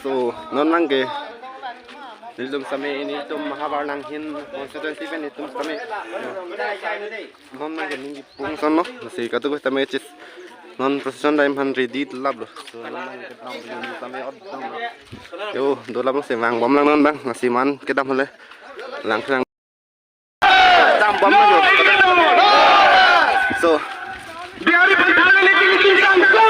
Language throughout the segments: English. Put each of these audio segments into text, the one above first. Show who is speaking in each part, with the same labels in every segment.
Speaker 1: So, non ke nilum same ini tum mahabar nang hin constituency ben itum same non ke ningi pung sono si katu ko tame chis non procession time 100 lab lo so non ke tam bin same od dam yo do lam se mang bom lang non bang nasi man ke dam le lang lang dam bom yo so biari padhane lekin sang ko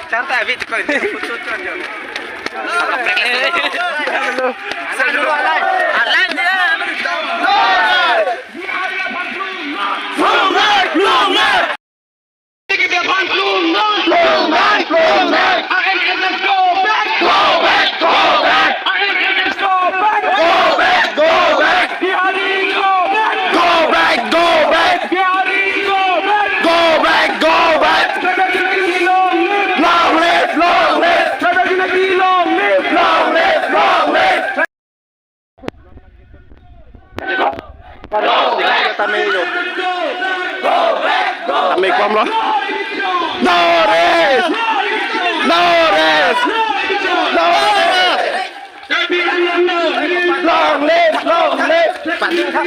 Speaker 2: Santai, Vit, kau ini putus-putusan je. Satu alai, alai dia. Lumai. Kita panglung, lumai. ANSS go back. Go back. ANSS go back. Go back. Bihari go back. Go back. Bihari go back. Go back. Long live!
Speaker 1: Tameyo. Tamay kwam lo. Norris. Long live. Bạn đi khắp.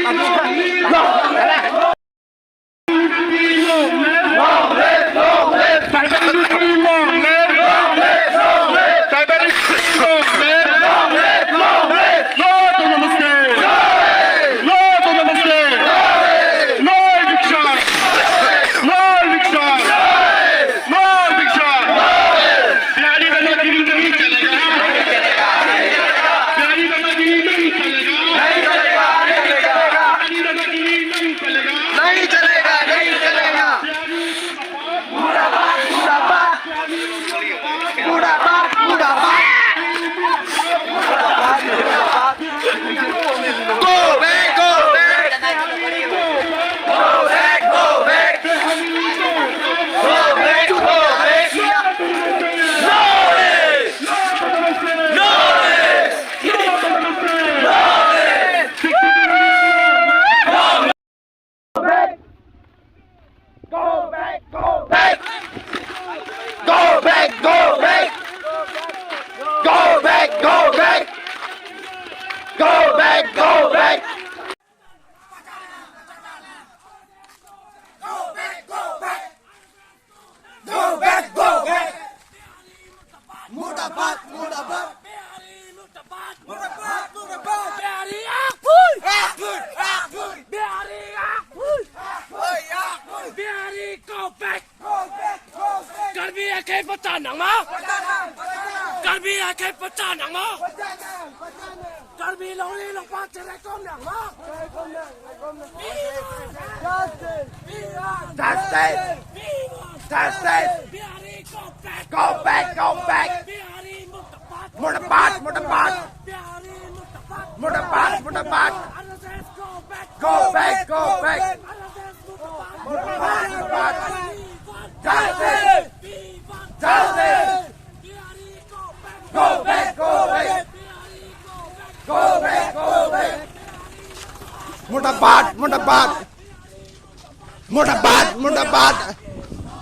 Speaker 1: Murtabad.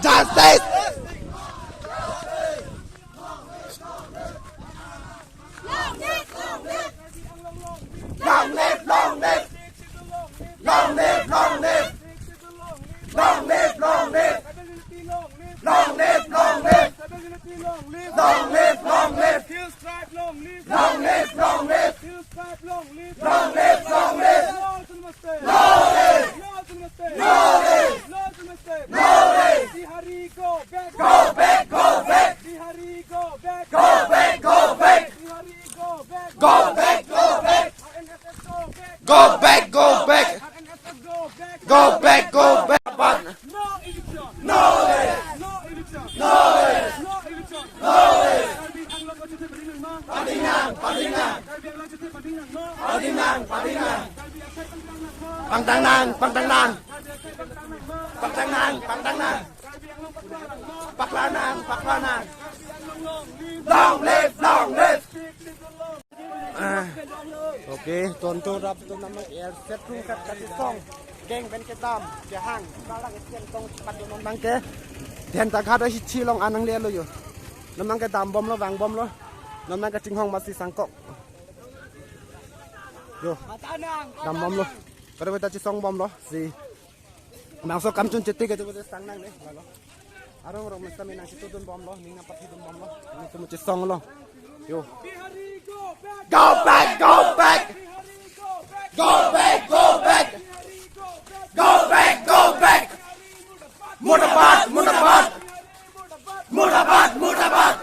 Speaker 1: Justice. Go back, go back, go back, go back.
Speaker 2: No election. No election. No election. No election. No election. No election. Karbi ang logo sa paningan mo. Paningan, paningan. Karbi ang logo sa paningan mo. Paningan, paningan. Karbi ang sa pangtangan mo.
Speaker 1: Pangtangan, pangtangan,
Speaker 2: Karbi ang sa pangtangan mo.
Speaker 1: pangtangan, pangtangan.
Speaker 2: Karbi ang long paklaran mo.
Speaker 1: Paklanan, paklanan.
Speaker 2: Karbi ang long live.
Speaker 1: Long live, long live.
Speaker 2: Keep the long.
Speaker 1: Okay, tonton rap tu nama air set tu kat kat song. Geng ben ke dam, ke hang. Balang itian tong cepat tu nang ke. Dian tak ada hici long anang le lo yo. Namang ke dam bom lo, wang bom lo. Namang ke cing hong masih sangkok. Yo, dam bom lo. Kada beta ci song bom lo. Si. Mang so kam chun cheti ke tu sang nang ne. Lo. Arong rong mesta minang situ dun bom lo, ning napat hidun bom lo. Ni tu ci song lo. Yo.
Speaker 2: Bihari go back.
Speaker 1: Go back, go back.
Speaker 2: Bihari go back.
Speaker 1: Go back, go back.
Speaker 2: Bihari go back.
Speaker 1: Go back, go back. Murabad, murabad. Murabad, murabad.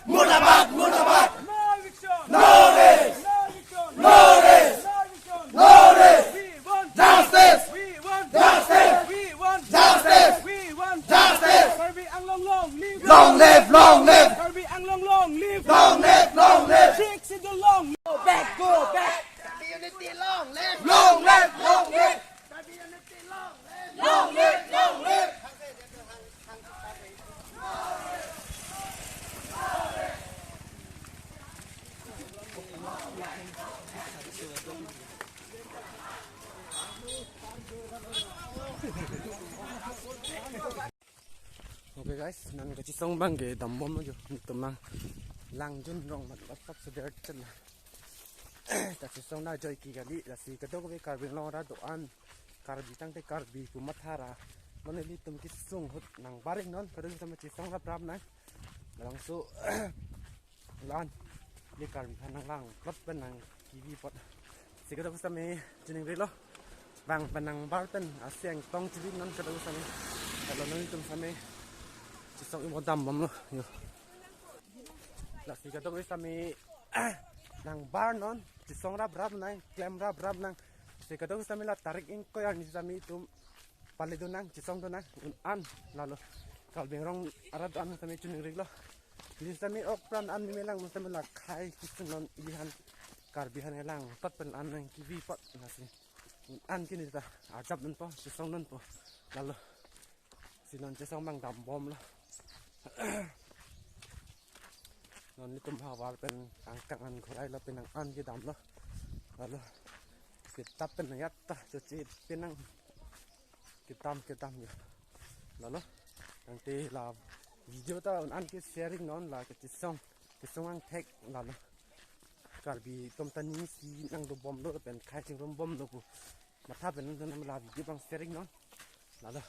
Speaker 1: Murabad, murabad.
Speaker 2: No election.
Speaker 1: No race.
Speaker 2: No election.
Speaker 1: No race.
Speaker 2: No election.
Speaker 1: No race.
Speaker 2: We want
Speaker 1: Justice.
Speaker 2: We want
Speaker 1: Justice.
Speaker 2: We want
Speaker 1: Justice.
Speaker 2: We want
Speaker 1: Justice.
Speaker 2: Karbi ang long live.
Speaker 1: Long live, long live.
Speaker 2: Karbi ang long live.
Speaker 1: Long live, long live.
Speaker 2: Chicks in the long. Go back, go back.
Speaker 1: Long live, long live. Long live, long live. Okay guys, nan ka chisong bangge dambom jo tumang langjun rong mat laptop seder chen ta chisong na joy ki gali la si ka dog be karbin long ra do an karbi tang te karbi ku mathara non li tum ki sung hut nang baring non ka dog sama chisong ra prap na lang so lan li karbi nang lang klap ben nang kiwi pot si ka dog sama jining re lo bang penang barten asyang tong chili non ka dog sama kalau non tum sama Chisong imo dambam lo yo. Lasi kato bisa mi nang bar non chisong rap nang klem rap nang si kato bisa mi la tarik in ko yan bisa mi tum palido nang chisong do nang an lalo kalbing rong arad an sa mi chuning riglo bisa mi opran an mi lang musta mi la khai chisong non ilihan karbihan lang tot pen an nang kiwi pot nasi an kini ta ajab non po chisong non po lalo sinon chisong mang dambom lo non ni tum hawal pen angkang an khorai lo pen an ki dam lo lalu kita pen yatta cuci penang kita yo lalu nanti la video ta an ki sharing non la ki song ang tag lalu karbi tom tani si nang do bom lo pen khai ching rom bom lo ku matha pen non la video bang sharing non lalu